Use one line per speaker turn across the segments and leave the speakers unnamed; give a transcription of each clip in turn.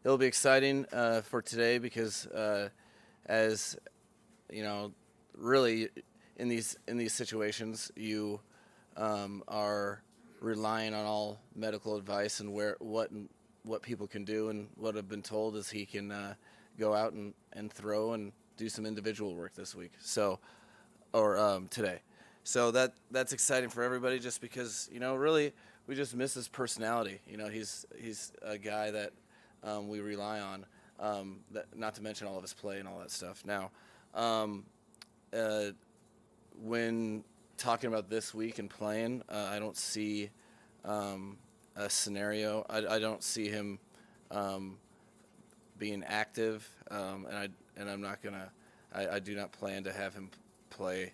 it'll be exciting for today because as you know, really in these situations, you are relying on all medical advice and what people can do. And what I've been told is he can go out and throw and do some individual work this week. So or today. So that's exciting for everybody, just because really we just miss his personality. He's a guy that we rely on. Not to mention all of his play and all that stuff. Now, um, uh, when talking about this week and playing, I don't see a scenario. I don't see him um, being active, and I'm not gonna. I do not plan to have him play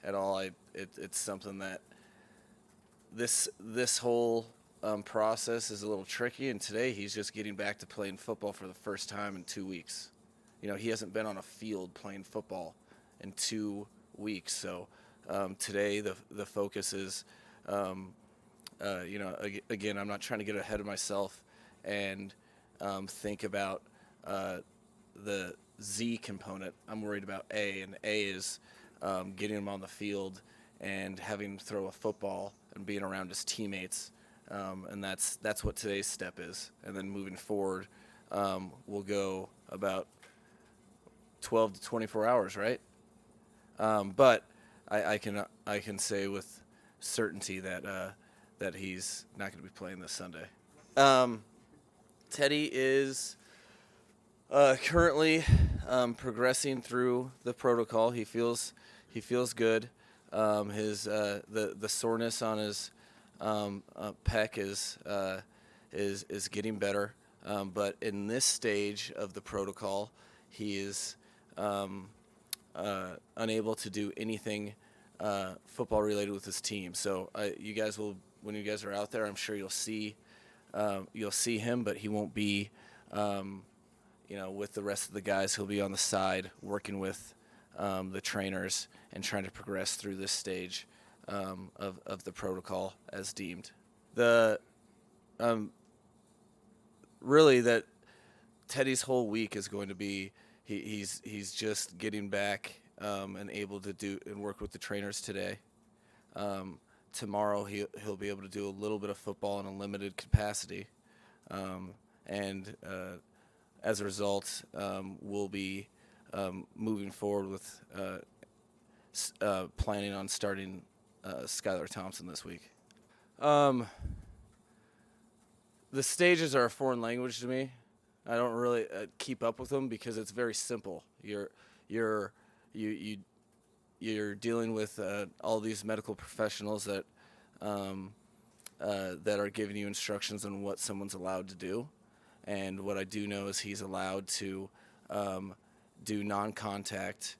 at all. It's something that this whole process is a little tricky, and today he's just getting back to playing football for the first time in 2 weeks. He hasn't been on a field playing football in 2 weeks, so today the focus is, again, I'm not trying to get ahead of myself and think about the Z component. I'm worried about A, and A is getting him on the field and having him throw a football and being around his teammates, and that's what today's step is. And then moving forward, we'll go about 12 to 24 hours, right? But I can say with certainty that he's not going to be playing this Sunday. Teddy is currently progressing through the protocol. He feels good. His the soreness on his pec is getting better. But in this stage of the protocol, he is unable to do anything football related with his team. So you guys will, when you guys are out there, I'm sure you'll see him, but he won't be with the rest of the guys. He'll be on the side working with the trainers and trying to progress through this stage of the protocol as deemed. The really that Teddy's whole week is going to be he's just getting back and able to do and work with the trainers today. Tomorrow he'll be able to do a little bit of football in a limited capacity, and as a result, we'll be moving forward with planning on starting Skylar Thompson this week. The stages are a foreign language to me. I don't really keep up with them because it's very simple. You're dealing with all these medical professionals that are giving you instructions on what someone's allowed to do. And what I do know is he's allowed to do non-contact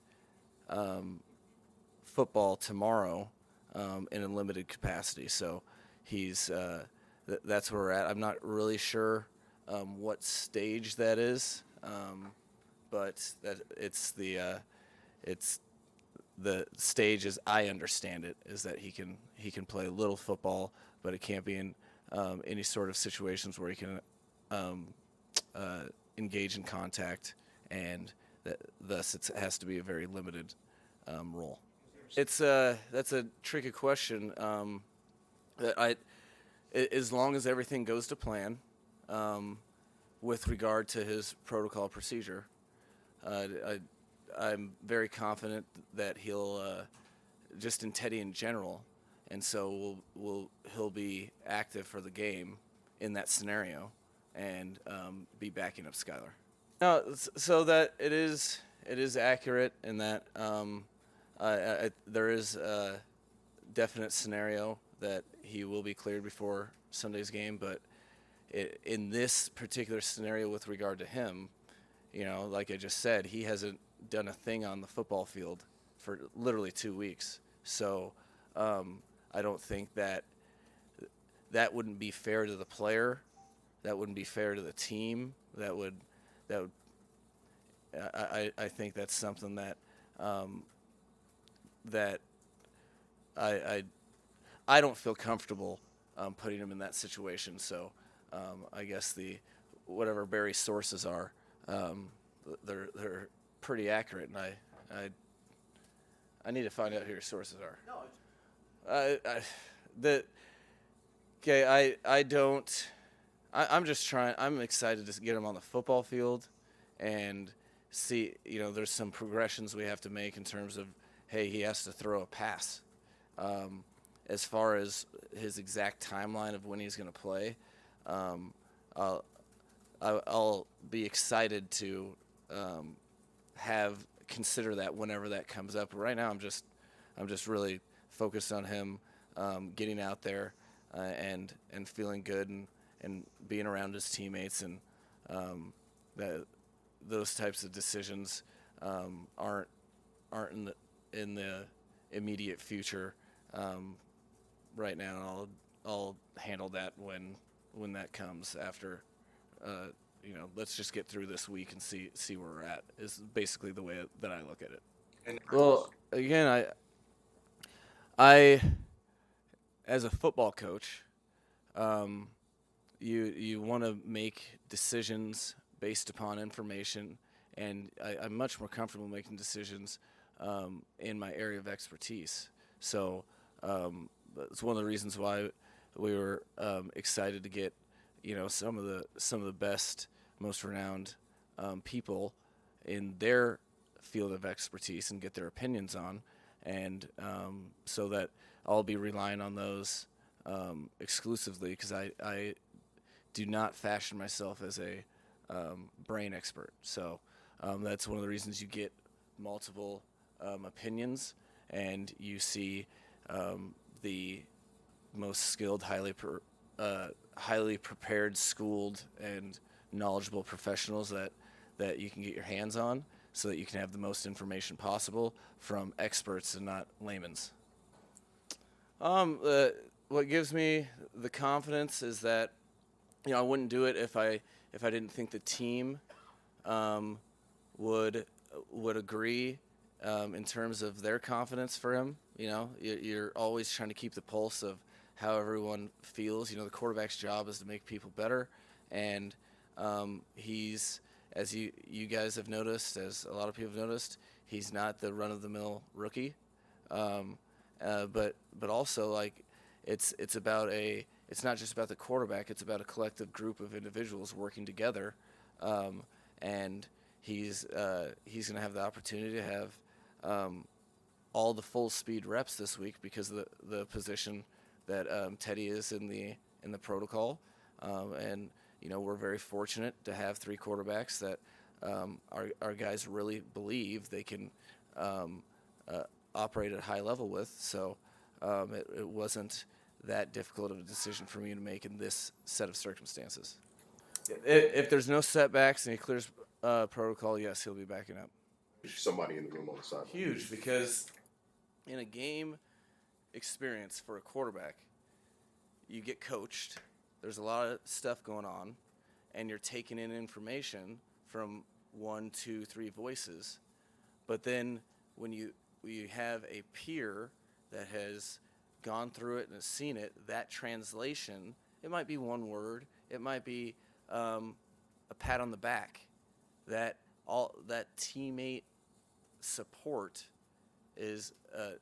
football tomorrow in a limited capacity. So he's that's where we're at. I'm not really sure what stage that is, but that it's the stage as I understand it is that he can play a little football, but it can't be in any sort of situations where he can engage in contact, and thus it has to be a very limited role. That's a tricky question. As long as everything goes to plan, with regard to his protocol procedure, I'm very confident that he'll just in Teddy in general, and so he'll be active for the game in that scenario and be backing up Skylar. No, so that it is accurate in that there is a definite scenario that he will be cleared before Sunday's game, but in this particular scenario with regard to him, like I just said, he hasn't done a thing on the football field for literally 2 weeks. So I don't think that wouldn't be fair to the player. That wouldn't be fair to the team. I think that's something that that I don't feel comfortable putting him in that situation. So I guess whatever Barry's sources are, they're pretty accurate, and I need to find out who your sources are. I'm just trying. I'm excited to get him on the football field, and see. There's some progressions we have to make in terms of, hey, he has to throw a pass. As far as his exact timeline of when he's going to play, I'll be excited to consider that whenever that comes up. But right now, I'm just really focused on him getting out there and feeling good and being around his teammates, and those types of decisions aren't in the immediate future right now. I'll handle that when that comes after. Let's just get through this week and see where we're at, is basically the way that I look at it. And well, again, I as a football coach, you want to make decisions based upon information, and I'm much more comfortable making decisions in my area of expertise. So it's one of the reasons why we were excited to get some of the best, most renowned people in their field of expertise and get their opinions on, and so that I'll be relying on those exclusively, because I do not fashion myself as a brain expert. So that's one of the reasons you get multiple opinions, and you see the most skilled, highly prepared, schooled, and knowledgeable professionals that you can get your hands on, so that you can have the most information possible from experts and not layman's. What gives me the confidence is that I wouldn't do it if I didn't think the team would agree in terms of their confidence for him. You're always trying to keep the pulse of how everyone feels. The quarterback's job is to make people better, and he's, as you guys have noticed, as a lot of people have noticed, he's not the run-of-the-mill rookie. But also, it's not just about the quarterback. It's about a collective group of individuals working together, and he's going to have the opportunity to have all the full speed reps this week because of the position that Teddy is in the protocol, and we're very fortunate to have three quarterbacks that our guys really believe they can operate at a high level with. So it wasn't that difficult of a decision for me to make in this set of circumstances. If there's no setbacks and he clears protocol, yes, he'll be backing up.
Somebody in the room on the side.
Huge, because in a game experience for a quarterback, you get coached. There's a lot of stuff going on, and you're taking in information from 1, 2, 3 voices. But then when you have a peer that has gone through it and has seen it, that translation, it might be one word, it might be a pat on the back. That teammate support is a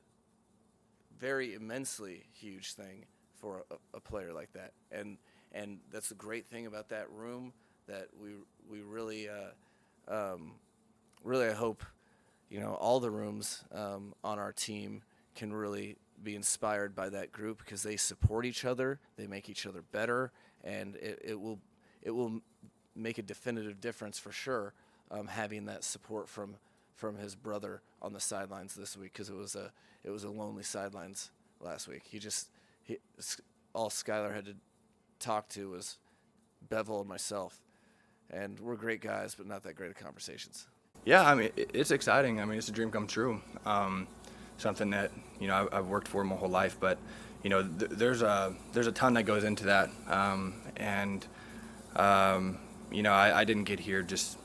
very immensely huge thing for a player like that, and that's the great thing about that room, that we really I hope all the rooms on our team can really be inspired by that group, because they support each other, they make each other better, and it will make a definitive difference for sure, having that support from his brother on the sidelines this week, because it was a lonely sidelines last week. All Skylar had to talk to was Bevel and myself, and we're great guys, but not that great at conversations.
Yeah, I mean, it's exciting. I mean, it's a dream come true. Something that I've worked for my whole life, but there's a ton that goes into that, I didn't get here just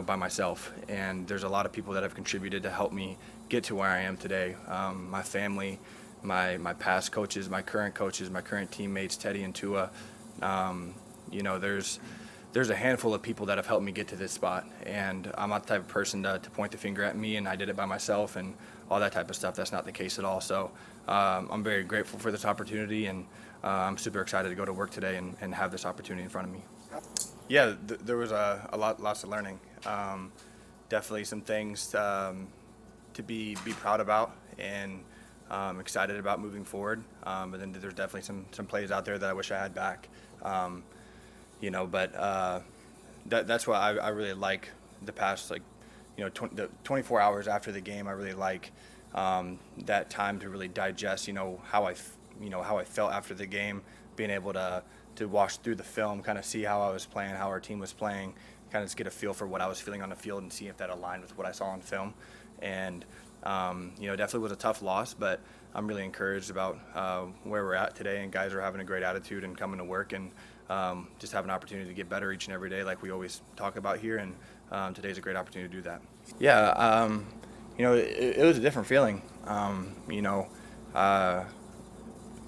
by myself, and there's a lot of people that have contributed to help me get to where I am today. My family, my past coaches, my current teammates, Teddy and Tua. there's a handful of people that have helped me get to this spot, and I'm not the type of person to point the finger at me and I did it by myself and all that type of stuff. That's not the case at all. So I'm very grateful for this opportunity, and I'm super excited to go to work today and have this opportunity in front of me. Yeah, there was lots of learning. Definitely some things to be proud about and excited about moving forward. But then there's definitely some plays out there that I wish I had back. But that's why I really like the past, the 24 hours after the game. I really like that time to really digest, how I felt after the game, being able to watch through the film, kind of see how I was playing, how our team was playing, kind of just get a feel for what I was feeling on the field and see if that aligned with what I saw on film. And definitely was a tough loss, but I'm really encouraged about where we're at today, and guys are having a great attitude and coming to work and just have an opportunity to get better each and every day like we always talk about here, and today's a great opportunity to do that. Yeah, it was a different feeling.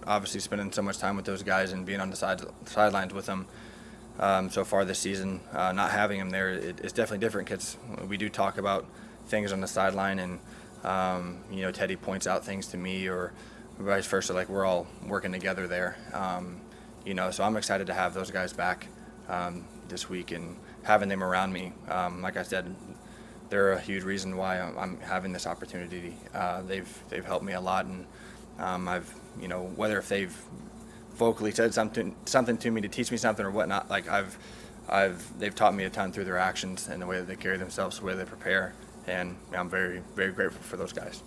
Obviously spending so much time with those guys and being on the sidelines with them so far this season, not having them there, it's definitely different because we do talk about things on the sideline, and Teddy points out things to me or vice versa, like we're all working together there. So I'm excited to have those guys back this week and having them around me. Like I said, they're a huge reason why I'm having this opportunity. They've helped me a lot, and I've whether if they've vocally said something to me to teach me something or whatnot, like they've taught me a ton through their actions and the way that they carry themselves, the way they prepare, and I'm very, very grateful for those guys.